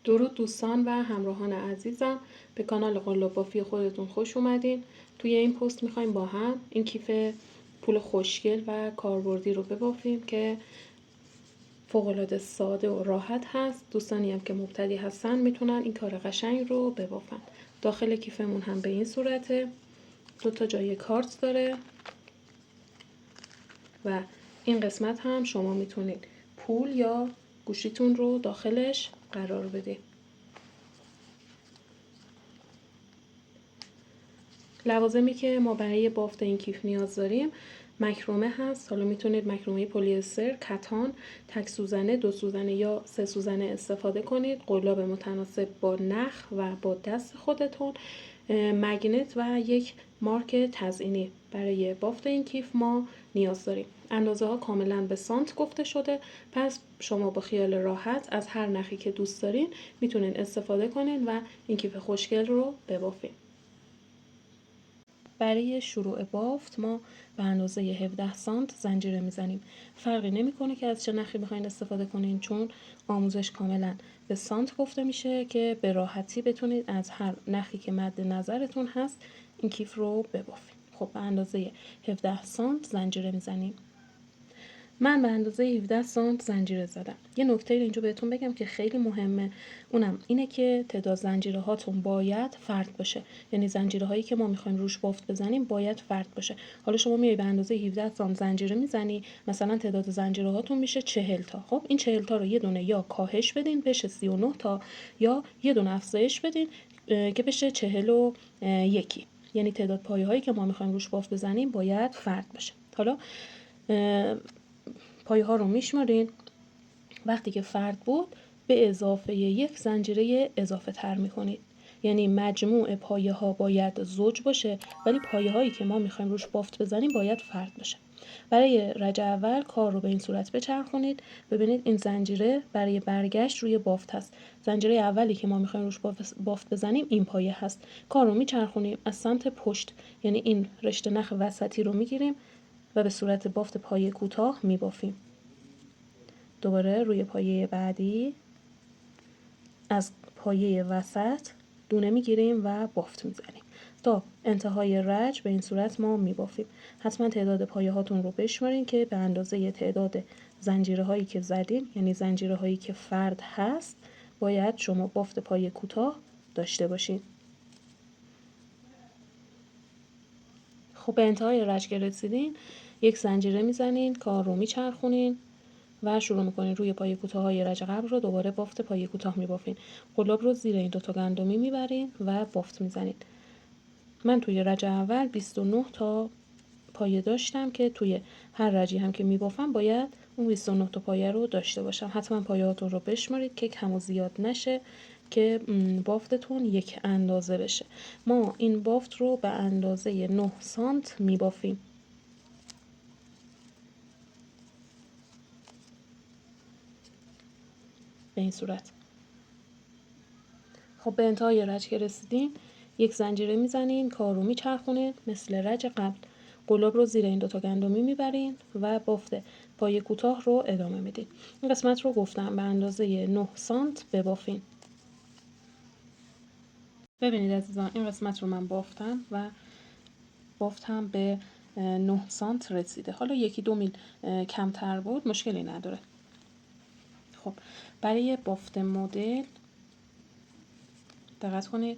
درود دوستان و همراهان عزیزم، به کانال قلاب بافی خودتون خوش اومدین. توی این پست میخوایم با هم این کیف پول خوشگل و کاربردی رو ببافیم که فوق‌العاده ساده و راحت هست. دوستانی هم که مبتدی هستن میتونن این کار قشنگ رو ببافن. داخل کیفمون هم به این صورته، 2 جای کارت داره و این قسمت هم شما میتونید پول یا گوشیتون رو داخلش قرار بدید. لوازمی که ما برای بافت این کیف نیاز داریم مکرمه هست. حالا میتونید مکرمه پلی استر، کتان، تک سوزنه، 2 سوزنه یا 3 سوزنه استفاده کنید. قلاب متناسب با نخ و با دست خودتون، مگنت و یک مارک تزیینی برای بافت این کیف ما نیاز داریم. اندازه ها کاملا به سانت گفته شده، پس شما با خیال راحت از هر نخی که دوست دارین میتونین استفاده کنین و این کیف خوشگل رو ببافین. برای شروع بافت ما به اندازه 17 سانت زنجیره میزنیم. فرقی نمیکنه که از چه نخی بخواین استفاده کنین، چون آموزش کاملا به سانت گفته میشه که به راحتی بتونید از هر نخی که مد نظرتون هست این کیف رو ببافید. خب به اندازه 17 سانت زنجیره میزنیم. من به اندازه 17 سانت زنجیره زدم. یه نکته اینجا بهتون بگم که خیلی مهمه، اونم اینه که تعداد زنجیره هاتون باید فرد باشه. یعنی زنجیره هایی که ما میخوایم روش بافت بزنیم باید فرد باشه. حالا شما میای به اندازه 17 سانت زنجیره میزنی، مثلا تعداد زنجیره هاتون میشه 40 تا. خب این 40 تا رو یه دونه یا کاهش بدین بشه 39 تا، یا یه دونه افزایش بدین که بشه 41. یعنی تعداد پایه هایی که ما میخوایم روش بافت بزنیم باید فرد باشه. حالا پایه ها رو میشمارین، وقتی که فرد بود به اضافه 1 زنجیره اضافه تر میکنید. یعنی مجموع پایه ها باید زوج باشه، ولی پایه هایی که ما میخوایم روش بافت بزنیم باید فرد باشه. برای رج اول کار رو به این صورت بچرخونید. ببینید این زنجیره برای برگشت روی بافت هست. زنجیره اولی که ما میخوایم روش بافت بزنیم این پایه هست. کار رو میچرخونیم از سمت پشت، یعنی این رشته نخ وسطی رو میگیریم و به صورت بافت پایه کوتاه میبافیم. دوباره روی پایه بعدی از پایه وسط دونه میگیریم و بافت میزنیم تا انتهای رج. به این صورت ما میبافیم. حتما تعداد پایه هاتون رو بشمارین که به اندازه تعداد زنجیره هایی که زدین، یعنی زنجیره هایی که فرد هست، باید شما بافت پایه کوتاه داشته باشین. خب به انتهای رج که رسیدین 1 زنجیره میزنین، کار رو میچرخونین و شروع میکنین روی پایه کوتاهای رج قبل رو دوباره بافت پایه کوتاه میبافین. قلاب رو زیر این 2 گندمی میبرین و بافت میزنین. من توی رج اول 29 تا پایه داشتم که توی هر رجی هم که میبافم باید اون 29 تا پایه رو داشته باشم. حتما پایه‌هاتون رو بشمارید که کم و زیاد نشه، که بافتتون یک اندازه بشه. ما این بافت رو به اندازه 9 سانت میبافیم. به این صورت. خب به انتهای رج که رسیدین 1 زنجیره میزنین، کار رو میچرخونین مثل رج قبل. قلاب رو زیر این 2 گندمی میبرین و بافت پایه کوتاه رو ادامه میدین. این قسمت رو گفتم به اندازه 9 سانت ببافین. ببینید عزیزان این قسمت رو من بافتم و بافتم به 9 سانت رسیده. حالا 1-2 میل کمتر بود، مشکلی نداره. خب برای بافت مدل دقت کنید،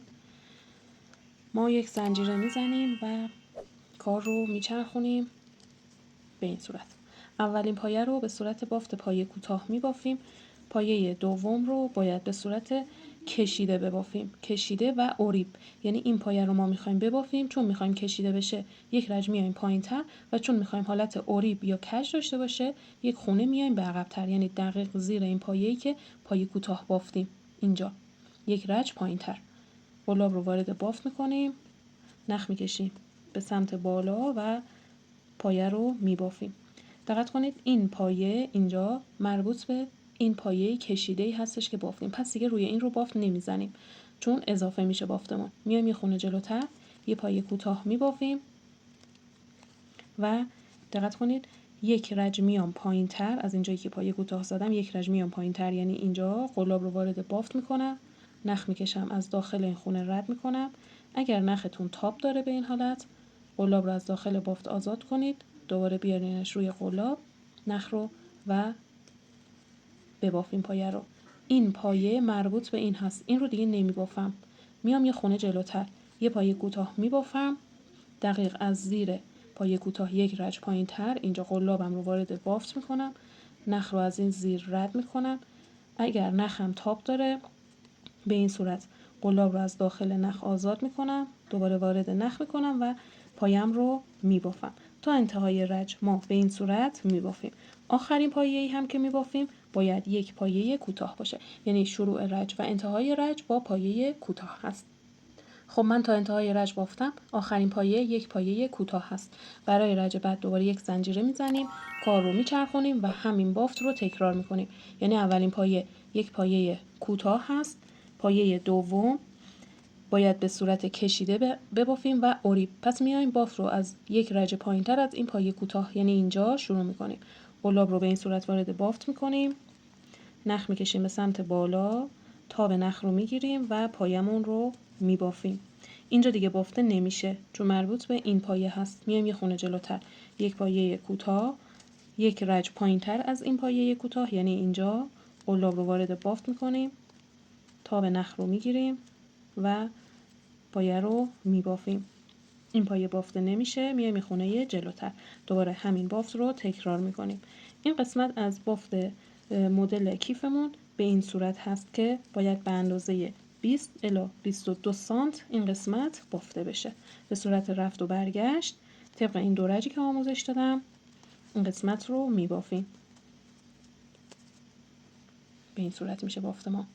ما 1 زنجیره میزنیم و کار رو میچرخونیم به این صورت. اولین پایه رو به صورت بافت پایه کوتاه میبافیم. پایه دوم رو باید به صورت کشیده ببافیم. کشیده و اوریب، یعنی این پایه رو ما میخوایم ببافیم، چون میخوایم کشیده بشه 1 رج میایم پایین‌تر، و چون میخوایم حالت اوریب یا کج داشته باشه 1 خونه میایم به عقب‌تر، یعنی دقیق زیر این پایه‌ای که پایه کوتاه بافتیم اینجا 1 رج پایین‌تر. قلاب رو وارد بافت میکنیم، نخ میکشیم به سمت بالا و پایه رو میبافیم. دقت کنید این پایه اینجا مربوط به این پایه کشیده‌ای هستش که بافتیم، پس دیگه روی این رو بافت نمیزنیم چون اضافه میشه بافتمون. میایم یه خونه جلوتر، یه پایه کوتاه میبافیم و دقت کنید یک رج میام پایین تر از اینجایی که پایه کوتاه زدم، یک رج میام پایین تر، یعنی اینجا قلاب رو وارد بافت میکنم، نخ میکشم از داخل این خونه رد میکنم. اگر نختون تاپ داره به این حالت، قلاب رو از داخل بافت آزاد کنید، دوباره بیارینش روی قلاب، نخ رو و ببافیم پایه رو. این پایه مربوط به این هست، این رو دیگه نمیبافم، میام یه خونه جلوتر یه پایه کوتاه میبافم، دقیق از زیر پایه کوتاه یک رج پایین تر اینجا قلابم رو وارد بافت میکنم، نخ رو از این زیر رد میکنم. اگر نخم تاپ داره به این صورت قلاب رو از داخل نخ آزاد میکنم، دوباره وارد نخ میکنم و پایم رو میبافم. تا انتهای رج ما به این صورت میبافیم. آخرین پایه‌ای هم که میبافیم باید یک پایه کوتاه باشه، یعنی شروع رج و انتهای رج با پایه کوتاه هست. خب من تا انتهای رج بافتم، آخرین پایه یک پایه کوتاه هست. برای رج بعد دوباره یک زنجیره میزنیم، کار رو میچرخونیم و همین بافت رو تکرار میکنیم. یعنی اولین پایه یک پایه کوتاه هست، پایه دوم باید به صورت کشیده ببافیم و اوریب. پس میایم بافت رو از یک رج پایین تر از این پایه کوتاه، یعنی اینجا شروع میکنیم. قلاب رو به این صورت وارد بافت میکنیم، نخ میکشیم به سمت بالا، تاب نخ رو میگیریم و پایمون رو میبافیم. اینجا دیگه بافته نمیشه چون مربوط به این پایه هست. میایم یه خونه جلوتر، یک پایه کوتاه، یک رج پایین تر از این پایه کوتاه، یعنی اینجا قلاب رو وارد بافت میکنیم، تاب نخ رو میگیریم و پایه رو میبافیم. این پایه بافته نمیشه، میایم یه خونه جلوتر، دوباره همین بافت رو تکرار میکنیم. این قسمت از بافت مدل کیفمون به این صورت هست که باید به اندازه 20 الی 22 سانت این قسمت بافته بشه. به صورت رفت و برگشت طبق این دو رجی که آموزش دادم این قسمت رو میبافیم. به این صورت میشه بافت ما.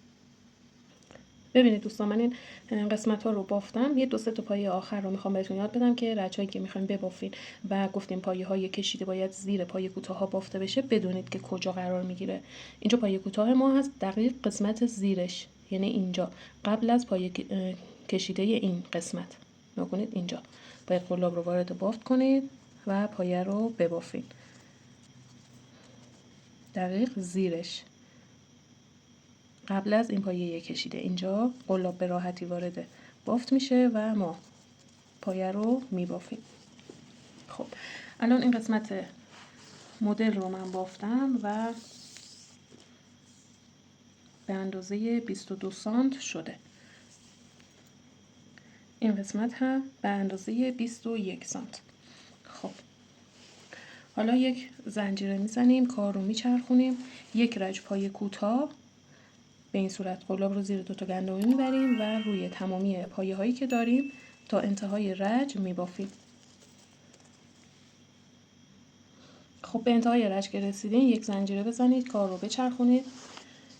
ببینید دوستان، من این قسمت ها رو بافتم. یه دو سه تا پایه آخر رو میخوام بهتون یاد بدم که رچایی که میخوایم ببافین و گفتیم پایه های کشیده باید زیر پایه کوتاه ها بافته بشه، بدونید که کجا قرار میگیره. اینجا پایه کوتاه ما هست، دقیق قسمت زیرش، یعنی اینجا قبل از پایه کشیده این قسمت. نکنید اینجا باید قلاب رو وارد بافت کنید و پایه رو ببافید دقیق زیرش، قبل از این پایه کشیده. اینجا قلاب به راحتی وارد بافت میشه و ما پایه رو میبافیم. خب الان این قسمت مدل رو من بافتم و به اندازه 22 سانت شده. این قسمت هم به اندازه 21 سانت. خب حالا یک زنجیره میزنیم، کار رو میچرخونیم، یک رج پایه کوتاه به این صورت قلاب رو زیر دوتا گندمی میبریم و روی تمامی پایه هایی که داریم تا انتهای رج میبافیم. خب به انتهای رج که رسیدین یک زنجیره بزنید، کار رو بچرخونید.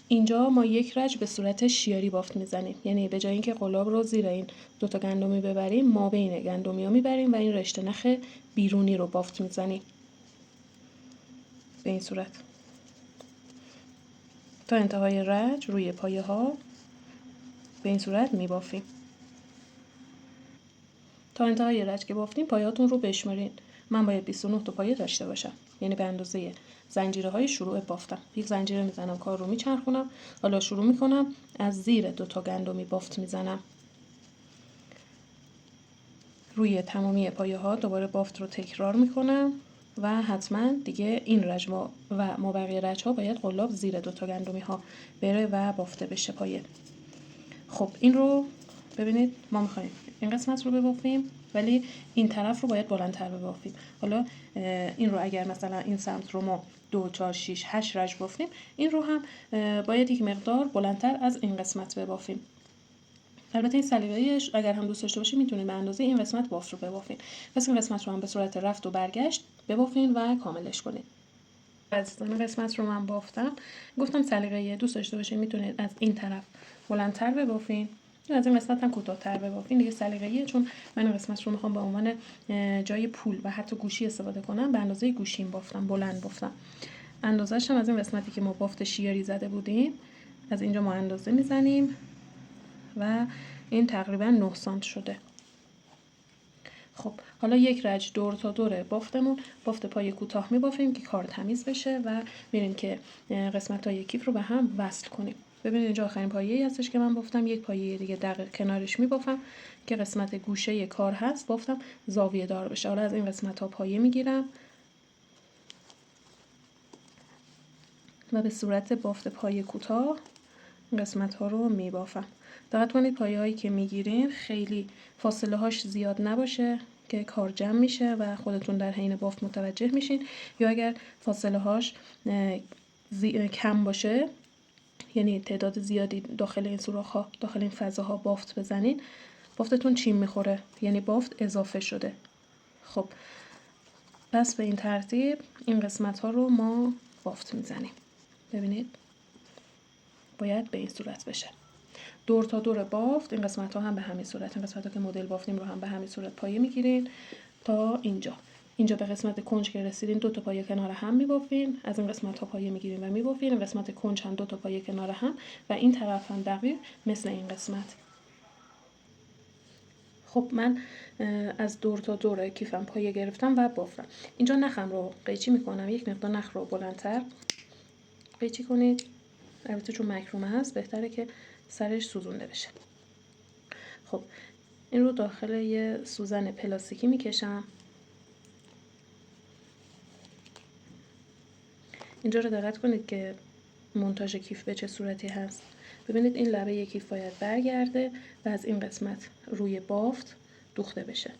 اینجا ما یک رج به صورت شیاری بافت میزنیم، یعنی به جای اینکه قلاب رو زیر این دوتا گندمی ببریم ما بین گندمی ها میبریم و این رشته نخ بیرونی رو بافت میزنیم به این صورت تا انتهای رج روی پایه ها به این صورت میبافیم. تا انتهای رج که بافتیم پایه‌هاتون رو بشمارین. من باید 29 تا پایه داشته باشم، یعنی به اندازه زنجیره های شروع بافتم. یک زنجیره میزنم، کار رو میچرخونم، حالا شروع میکنم از زیر دوتا گندمی بافت میزنم روی تمامی پایه ها، دوباره بافت رو تکرار میکنم و حتما دیگه این رج و ما بقیه رج ها باید قلاب زیر دوتا گندمی ها بره و بافته بشه پایه. خب این رو ببینید، ما میخوایم این قسمت رو ببافیم ولی این طرف رو باید بلندتر ببافیم. حالا این رو اگر مثلا این سمت رو ما 2 4 6 8 رج بافتیم، این رو هم باید یک مقدار بلندتر از این قسمت ببافیم. البته این سلیقه‌ایش اگر هم دوست داشته باشید میتونید به اندازه این قسمت بافت رو ببافین. پس این قسمت رو هم به صورت رفت و برگشت ببافین و کاملش کنید. عزیزان قسمت رو من بافتم، گفتم سلیقه دوست داشته باشین میتونید از این طرف بلندتر ببافین یا از این قسمت هم کوتاه‌تر ببافین، دیگه سلیقه‌ایه. چون من این قسمت رو میخوام به عنوان جای پول و حتی گوشی استفاده کنم، به اندازه گوشیم بافتم، بلند بافتم. اندازه‌اش هم از این قسمتی که ما بافت شیاری زده بودیم از اینجا ما اندازه میزنیم و این تقریبا 9 سانت شده. خب حالا یک رج دور تا دور بافتمون، بافت پای کوتاه میبافیم که کار تمیز بشه و میریم که قسمت های کیف رو به هم وصل کنیم. ببینید اینجا آخرین پایه‌ای هستش که من بافتم، یک پایه دیگه دقیق کنارش میبافم که قسمت گوشه کار هست بافتم زاویه دار بشه. حالا از این قسمت ها پایه میگیرم و به صورت بافت پایه کوتاه قسمت ها رو میبافم. دقت کنید پایه هایی که میگیرین خیلی فاصله هاش زیاد نباشه که کار جمع میشه و خودتون در حین بافت متوجه میشین، یا اگر فاصله هاش کم باشه، یعنی تعداد زیادی داخل این سوراخ ها، داخل این فضاها بافت بزنین، بافتتون چین میخوره، یعنی بافت اضافه شده. خب پس به این ترتیب این قسمت ها رو ما بافت میزنیم. ببینید باید به این صورت بشه. دور تا دور بافت، این قسمت ها هم به همین صورت، این قسمت ها که مدل بافتیم رو هم به همین صورت پایه میگیرین تا اینجا به قسمت کنج که رسیدین 2 تا پایه کنار هم میبافین، از این قسمت ها پایه میگیرین و میبافین، این قسمت کنج هم 2 تا پایه کنار هم و این طرف هم دقیق مثل این قسمت. خب من از دور تا دور کیفم پایه گرفتم و بافتم. اینجا نخم رو قیچی میکنم، یک مقدار نخ رو بلندتر قیچی کنید، البته چون مکرومه هست بهتره که سرش سوزونده بشه. خب این رو داخل یه سوزن پلاستیکی میکشم. اینجا رو دقت کنید که مونتاژ کیف به چه صورتی هست. ببینید این لبه کیف باید برگرده و از این قسمت روی بافت دوخته بشه.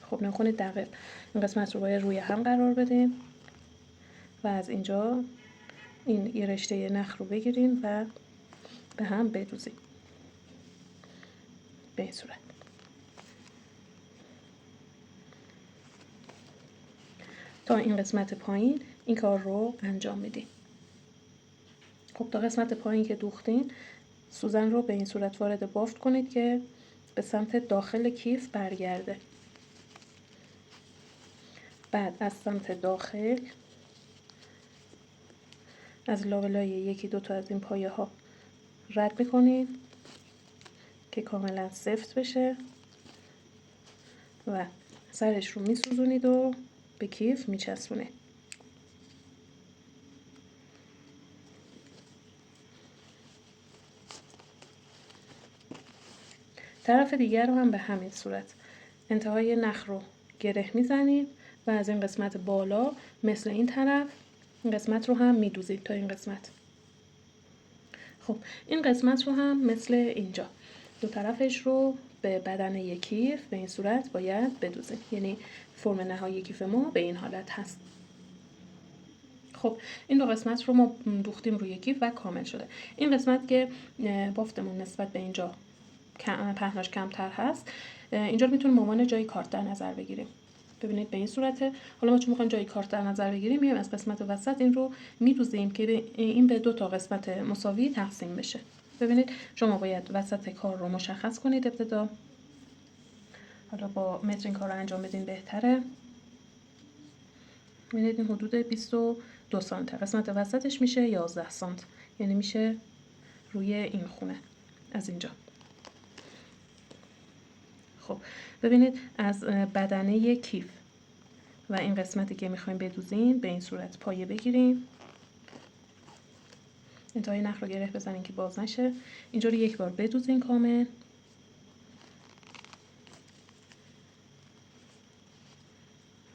خب نکنید دقیق این قسمت رو باید روی هم قرار بدین و از اینجا این یه رشته نخ رو بگیرین و به هم بدوزین به این صورت. تا این قسمت پایین این کار رو انجام میدین. خب تا قسمت پایین که دوختین سوزن رو به این صورت وارد بافت کنید که به سمت داخل کیف برگرده. بعد از سمت داخل از لابلای یکی دو تا از این پایه ها رد میکنید که کاملا سفت بشه و سرش رو میسوزونید و به کیف میچسبونید. طرف دیگر رو هم به همین صورت انتهای نخ رو گره میزنید و از این قسمت بالا مثل این طرف این قسمت رو هم میدوزید تا این قسمت. خب این قسمت رو هم مثل اینجا دو طرفش رو به بدن کیف به این صورت باید بدوزید، یعنی فرم نهایی کیف ما به این حالت هست. خب این دو قسمت رو ما دوختیم روی کیف و کامل شده. این قسمت که بافتمون نسبت به اینجا پهناش کمتر هست، اینجا رو میتونیم به عنوان جای کارت در نظر بگیریم. ببینید به این صورته. حالا ما چون میخوایم جای کارت در نظر بگیریم میایم از قسمت وسط این رو میدوزیم که این به 2 تا قسمت مساوی تقسیم بشه. ببینید شما باید وسط کار رو مشخص کنید ابتدا. حالا با متر این کار رو انجام بدین بهتره. ببینید این حدود 22 سانت، قسمت وسطش میشه 11 سانت، یعنی میشه روی این خونه از اینجا. خب ببینید از بدنه کیف و این قسمتی که میخوایم بدوزین به این صورت پایه بگیریم، انتهای نخ رو گره بزنین که باز نشه. اینجا رو یک بار بدوزین کامل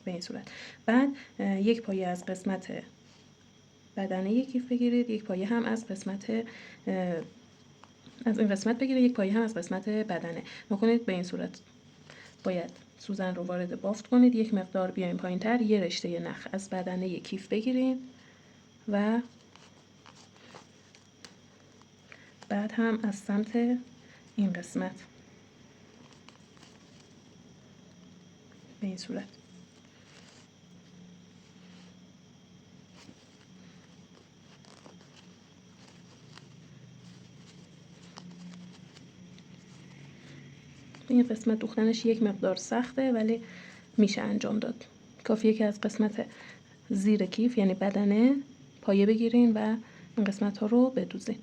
به این صورت. بعد یک پایه از قسمت بدنه کیف بگیرید، یک پایه هم از قسمت از این قسمت بگیرید، یک پایه هم از قسمت بدنه. نکنید به این صورت باید سوزن رو وارد بافت کنید، یک مقدار بیایم پایین تر، یه رشته نخ از بدنه کیف بگیریم و بعد هم از سمت این قسمت به این صورت. این قسمت دوختنش یک مقدار سخته ولی میشه انجام داد. کافیه که از قسمت زیر کیف یعنی بدنه پایه بگیرین و این قسمت ها رو بدوزین.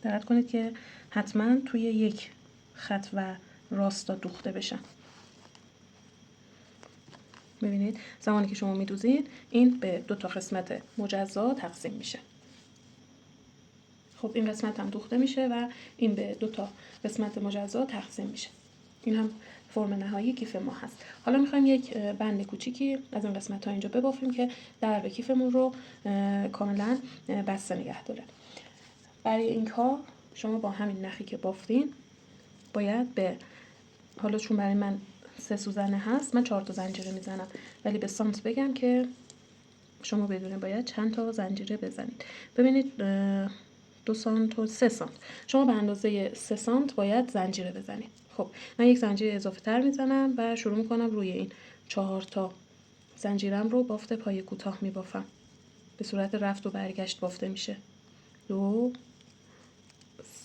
دقت کنید که حتما توی یک خط و راستا دوخته بشن. ببینید زمانی که شما میدوزید این به دو تا قسمت مجزا تقسیم میشه. خب این قسمت هم دوخته میشه و این به دو تا قسمت مجزا تقسیم میشه. این هم فرم نهایی کیف ما هست. حالا میخوایم یک بند کوچیکی از این قسمت ها اینجا ببافیم که درب کیفمون رو کاملا بسته نگه داره. برای این کار شما با همین نخی که بافتین باید به، حالا چون برای من 3 سوزنه هست من 4 تا زنجیره میزنم، ولی به سانت بگم که شما بدونید باید چند تا زنجیره بزنید. ببینید 2 سانت و 3 سانت، شما به اندازه 3 سانت باید زنجیره بزنید. خب من یک زنجیره اضافه تر میزنم و شروع میکنم روی این 4 تا زنجیرم رو بافت پای کوتاه میبافم. به صورت رفت و برگشت بافته میشه. 2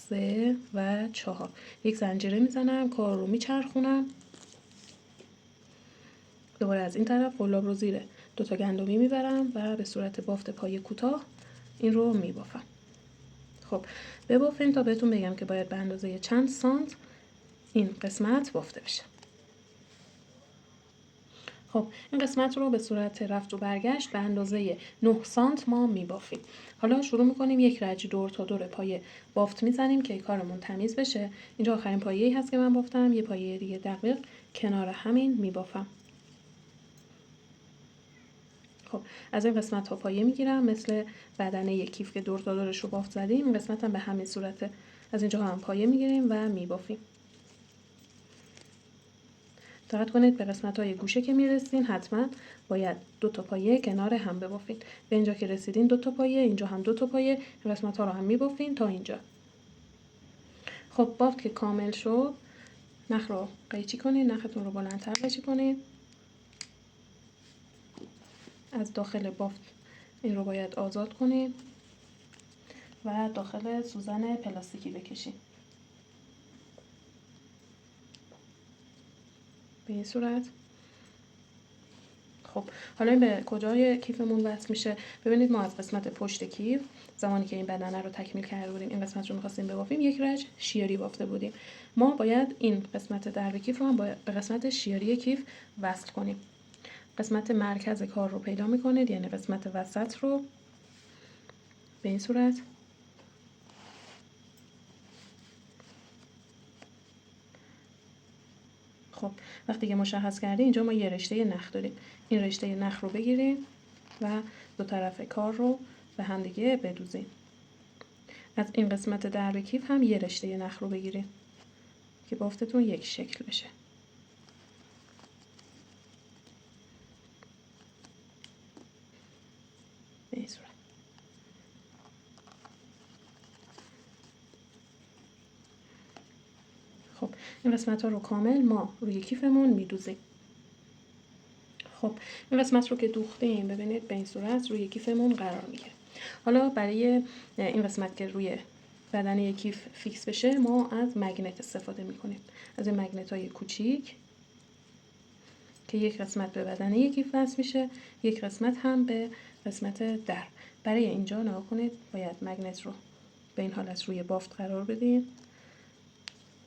3 و 4 یک زنجیره میزنم، کار رو میچرخونم، دوباره از این طرف قلاب رو زیر 2 تا گندمی میبرم و به صورت بافت پای کوتاه این رو میبافم. خب ببافین تا بهتون بگم که باید به اندازه چند سانت این قسمت بافته بشه. خب این قسمت رو به صورت رفت و برگشت به اندازه 9 سانت ما میبافیم. حالا شروع میکنیم یک رج دور تا دور پایه بافت میزنیم که کارمون تمیز بشه. اینجا آخرین پایه‌ای هست که من بافتم، یه پایه دیگه دقیق کنار همین میبافم. خب از این قسمت ها پایه میگیرم، مثل بدنه کیف که دور تا دورش رو بافت زدیم این قسمت هم به همین صورت از اینجا هم پایه میگیریم و میبافیم. دقت کنید به قسمت های گوشه که میرسین حتما باید 2 تا پایه کنار هم ببافین. به اینجا که رسیدین 2 تا پایه، اینجا هم 2 تا پایه، قسمت ها رو هم میبافین تا اینجا. خب بافت که کامل شد نخ رو قیچی کنید، نختون رو بلندتر قیچی کنید. از داخل بافت این رو باید آزاد کنید و داخل سوزن پلاستیکی بکشید. به این صورت. خب حالا این به کجای کیفمون وصل میشه؟ ببینید ما از قسمت پشت کیف زمانی که این بدنه رو تکمیل کرده بودیم، این قسمت رو می‌خواستیم ببافیم، یک رج شیاری بافته بودیم. ما باید این قسمت درب کیف رو هم به قسمت شیاری کیف وصل کنیم. قسمت مرکز کار رو پیدا می‌کنید، یعنی قسمت وسط رو به این صورت. خب وقتی که مشخص کردیم اینجا ما یه رشته نخ داریم. این رشته نخ رو بگیریم و دو طرف کار رو به هم دیگه بدوزیم. از این قسمت درب کیف هم یه رشته نخ رو بگیریم که بافتتون یک شکل بشه. به این صورت. خب این قسمت ها رو کامل ما روی کیفمون میدوزیم. خب این قسمت رو که دوختیم ببینید به این صورت روی کیفمون قرار میگیره. حالا برای این قسمت که روی بدنه کیف فیکس بشه ما از مگنت استفاده میکنیم، از این مگنت های کوچیک که یک قسمت به بدنه کیف وصل میشه، یک قسمت هم به قسمت در. برای اینجا نگاه کنید باید مگنت رو به این حالت روی بافت قرار بدیم،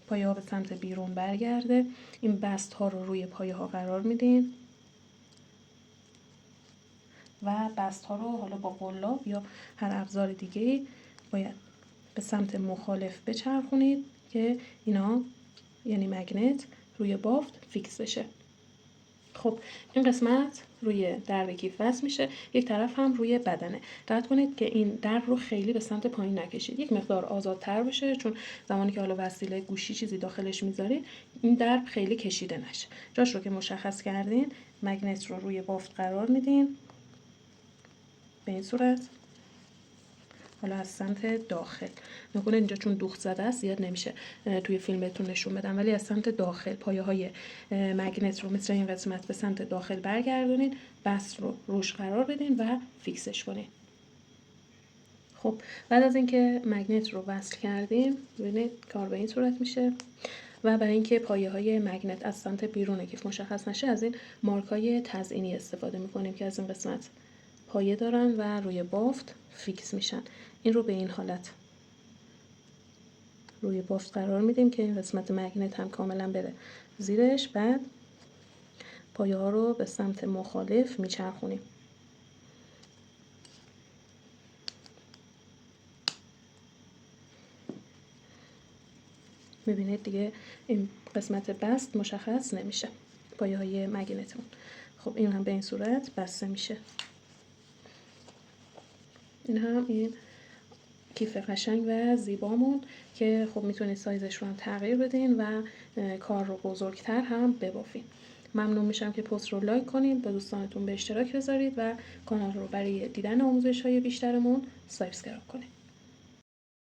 پایه ها به سمت بیرون برگرده. این بست ها رو روی پایه ها قرار میدین و بست ها رو حالا با قلاب یا هر ابزار دیگه باید به سمت مخالف بچرخونید که اینا یعنی مگنت روی بافت فیکس بشه. خب این قسمت روی درب کیف وصل میشه، یک طرف هم روی بدنه. دقت کنید که این درب رو خیلی به سمت پایین نکشید، یک مقدار آزادتر باشه، چون زمانی که حالا وسیله گوشی چیزی داخلش میذارید این درب خیلی کشیده نشه. جاش رو که مشخص کردین مگنت رو روی بافت قرار میدین به این صورت. حالا از سمت داخل نکنه اینجا چون دوخت زده است زیاد نمیشه توی فیلم بهتون نشون بدم، ولی از سمت داخل پایه های مگنت رو مثل این قسمت به سمت داخل برگردونید، بست رو روش قرار بدین و فیکسش کنین. خب بعد از اینکه مگنت رو وصل کردیم ببینید کار به این صورت میشه. و برای اینکه پایه های مگنت از سمت بیرون کیف مشخص نشه از این مارکای تزئینی استفاده میکنیم که از این قسمت پایه دارن و روی بافت فیکس میشن. این رو به این حالت روی بافت قرار میدیم که این قسمت مگنت هم کاملا بره زیرش. بعد پایه ها رو به سمت مخالف میچرخونیم. میبینید دیگه این قسمت بست مشخص نمیشه، پایه های مگنتمون. خب این هم به این صورت بسته میشه. این هم این کیف قشنگ و زیبامون که خب میتونید سایزش رو هم تغییر بدین و کار رو بزرگتر هم ببافین. ممنون میشم که پست رو لایک کنید، با دوستانتون به اشتراک بذارید و کانال رو برای دیدن آموزش های بیشترمون سابسکرایب کنید.